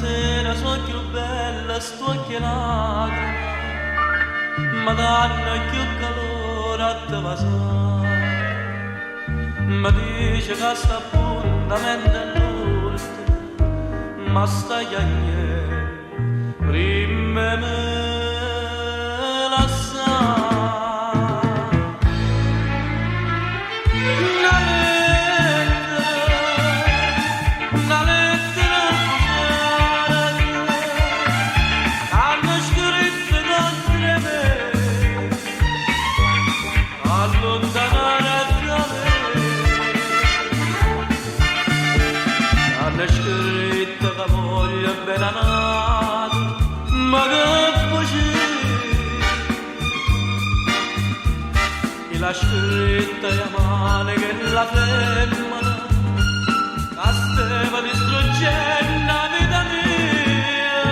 sera so più bella sto occhielata, Madonna che calore a te va sa. Ma dice che sta appuntamento è l'ultimo, ma stai a niente, prima me la sa. Ma che così e la scritta a mano che la femmina che stava distruggendo la vita mia,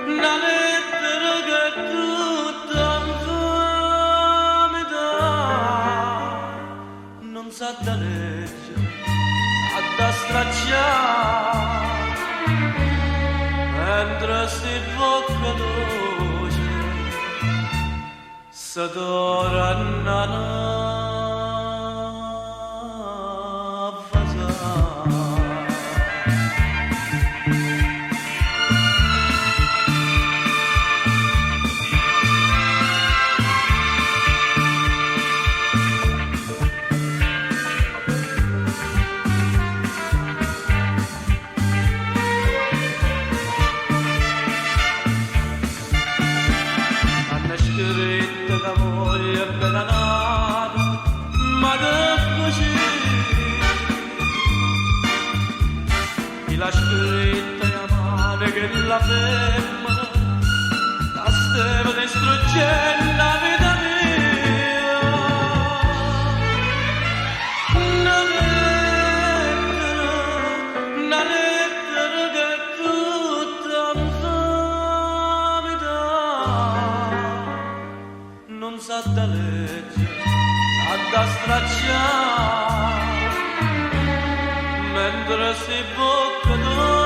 una lettera che tutta infamità non sa da leggere, da stracciare mentre si bocca dolce s'adora nana la scritta a mano che la femmina la stava distruggendo la vita mia, una lettera che tutta infamità non sa da leggere, sa da stracciare mentre si bocca